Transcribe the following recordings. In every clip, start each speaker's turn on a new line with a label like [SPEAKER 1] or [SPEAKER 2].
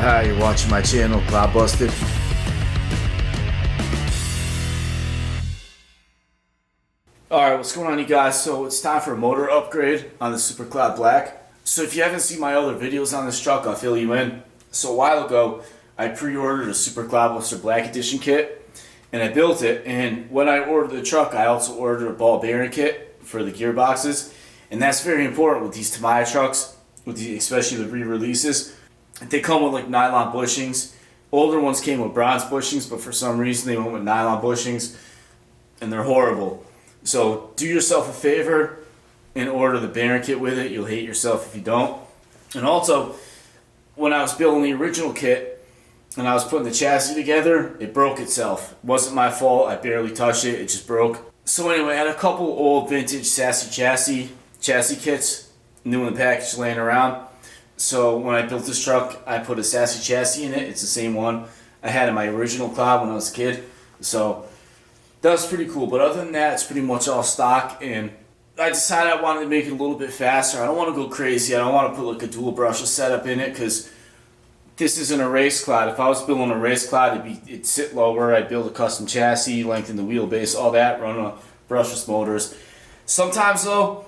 [SPEAKER 1] Hi, you're watching my channel, Clodbuster. Alright, what's going on, you guys? So it's time for a motor upgrade on the Super Cloud Black. So if you haven't seen my other videos on this truck, I'll fill you in. So a while ago, I pre-ordered a Super Clodbuster Black Edition kit, and I built it. And when I ordered the truck, I also ordered a ball bearing kit for the gearboxes. And that's very important with these Tamiya trucks, especially the re-releases. They come with like nylon bushings. Older ones came with bronze bushings, but for some reason they went with nylon bushings, and they're horrible. So do yourself a favor and order the bearing kit with it. You'll hate yourself if you don't. And also, when I was building the original kit and I was putting the chassis together, it broke itself. It wasn't my fault. I barely touched it. It just broke. So anyway, I had a couple old vintage Sassy chassis kits, new in the package, laying around. So when I built this truck, I put a Sassy chassis in it. It's the same one I had in my original Cloud when I was a kid. So that was pretty cool. But other than that, it's pretty much all stock. And I decided I wanted to make it a little bit faster. I don't want to go crazy. I don't want to put like a dual brushless setup in it because this isn't a race Cloud. If I was building a race Cloud, it'd sit lower. I'd build a custom chassis, lengthen the wheelbase, all that, run a brushless motors. Sometimes though,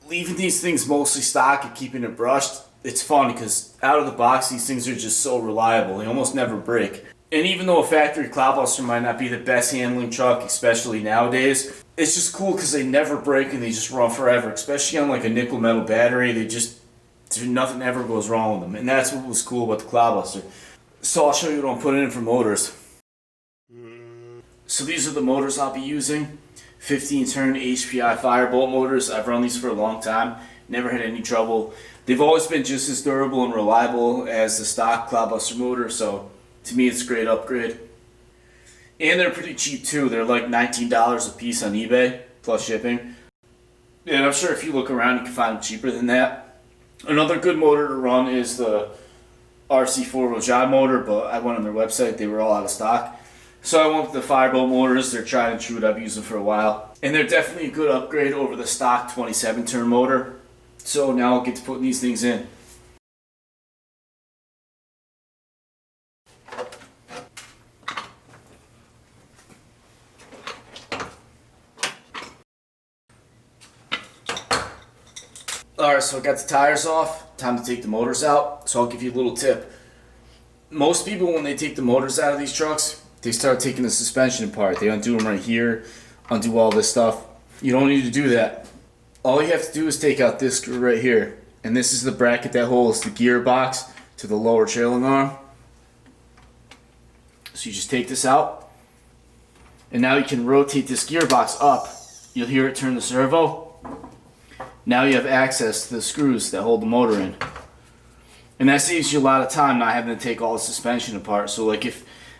[SPEAKER 1] leaving these things mostly stock and keeping it brushed, it's fun because out of the box these things are just so reliable. They almost never break. And even though a factory Clodbuster might not be the best handling truck, especially nowadays, it's just cool because they never break and they just run forever. Especially on like a nickel metal battery, nothing ever goes wrong with them. And that's what was cool about the Clodbuster. So I'll show you what I'm putting in for motors. So these are the motors I'll be using. 15 turn HPI firebolt motors. I've run these for a long time. Never had any trouble. They've always been just as durable and reliable as the stock Clodbuster motor, so to me it's a great upgrade. And they're pretty cheap too. They're like $19 a piece on eBay, plus shipping. And I'm sure if you look around you can find them cheaper than that. Another good motor to run is the RC 4-wheel drive motor, but I went on their website, they were all out of stock. So I went with the firebolt motors. They're tried and true. I've used them for a while. And they're definitely a good upgrade over the stock 27 turn motor. So now I'll get to putting these things in. Alright, so I got the tires off. Time to take the motors out. So I'll give you a little tip. Most people, when they take the motors out of these trucks, they start taking the suspension apart. They undo them right here, undo all this stuff. You don't need to do that. All you have to do is take out this screw right here. And this is the bracket that holds the gearbox to the lower trailing arm. So you just take this out. And now you can rotate this gearbox up. You'll hear it turn the servo. Now you have access to the screws that hold the motor in. And that saves you a lot of time not having to take all the suspension apart. So like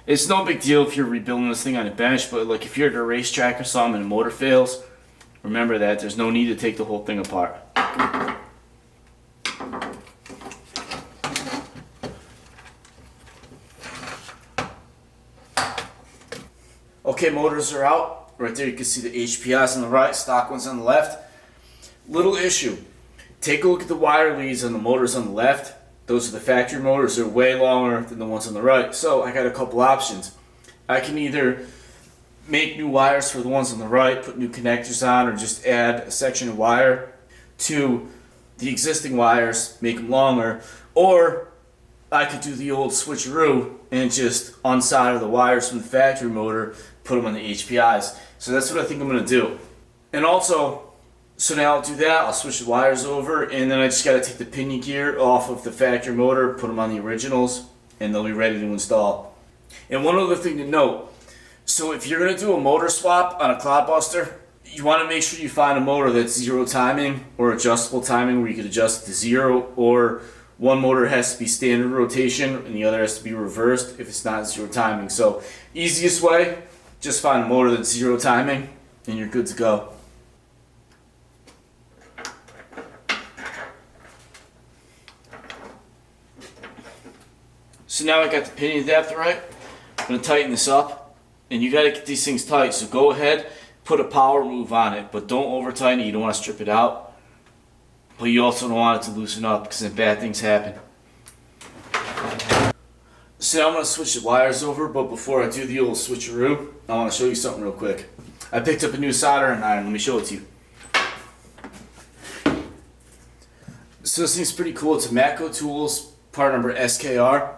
[SPEAKER 1] it's no big deal if you're rebuilding this thing on a bench, but like if you're at a racetrack or something and the motor fails, remember that there's no need to take the whole thing apart. Okay, motors are out. Right there you can see the HPIs on the right, stock ones on the left. Little issue. Take a look at the wire leads on the motors on the left. Those are the factory motors. They're way longer than the ones on the right. So I got a couple options. I can either make new wires for the ones on the right, put new connectors on, or just add a section of wire to the existing wires, make them longer. Or I could do the old switcheroo and just unsolder the wires from the factory motor, put them on the HPIs. So that's what I think I'm going to do. And also, so now I'll do that, I'll switch the wires over, and then I just got to take the pinion gear off of the factory motor, put them on the originals, and they'll be ready to install. And one other thing to note, so if you're going to do a motor swap on a Clodbuster, you want to make sure you find a motor that's zero timing or adjustable timing where you can adjust it to zero, or one motor has to be standard rotation and the other has to be reversed if it's not zero timing. So easiest way, just find a motor that's zero timing and you're good to go. So now I got the pinion depth right. I'm going to tighten this up, and you got to get these things tight. So go ahead, put a power move on it, but don't over tighten it. You don't want to strip it out, but you also don't want it to loosen up because then bad things happen. So now I'm going to switch the wires over, but before I do the old switcheroo, I want to show you something real quick. I picked up a new soldering iron. Let me show it to you. So this thing's pretty cool. It's a Matco Tools, part number SKR.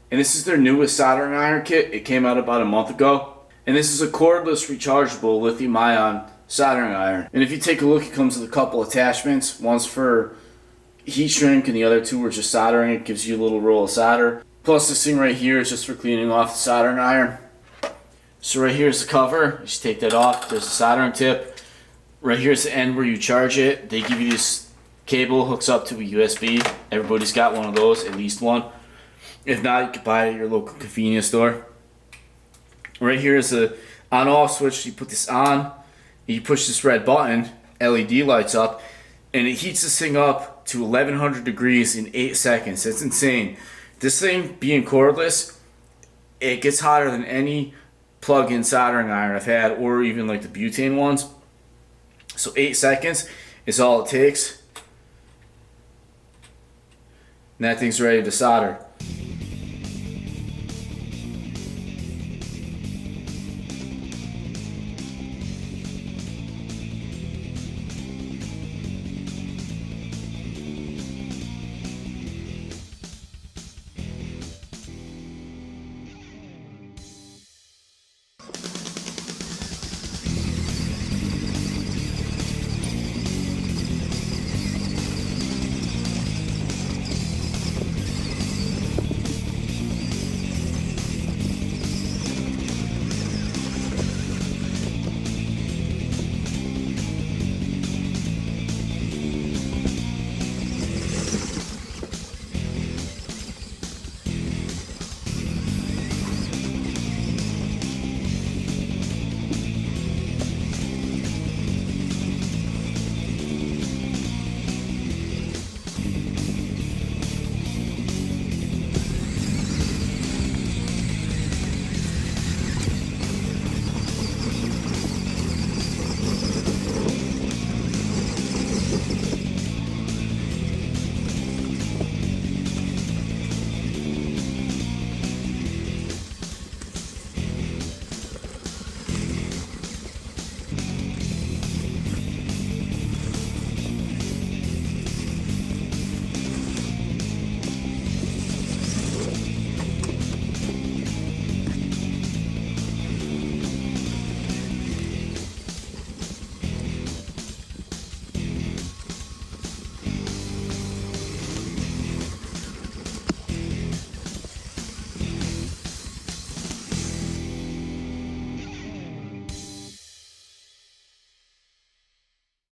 [SPEAKER 1] And this is their newest soldering iron kit. It came out about a month ago. And this is a cordless rechargeable lithium ion soldering iron. And if you take a look, it comes with a couple attachments. One's for heat shrink and the other two are just soldering. It gives you a little roll of solder. Plus this thing right here is just for cleaning off the soldering iron. So right here's the cover. You just take that off. There's a soldering tip. Right here's the end where you charge it. They give you this cable, hooks up to a USB. Everybody's got one of those, at least one. If not, you can buy it at your local convenience store. Right here is the on-off switch. You put this on, you push this red button, LED lights up, and it heats this thing up to 1100 degrees in 8 seconds. It's insane. This thing being cordless, it gets hotter than any plug-in soldering iron I've had, or even like the butane ones. So 8 seconds is all it takes. And that thing's ready to solder.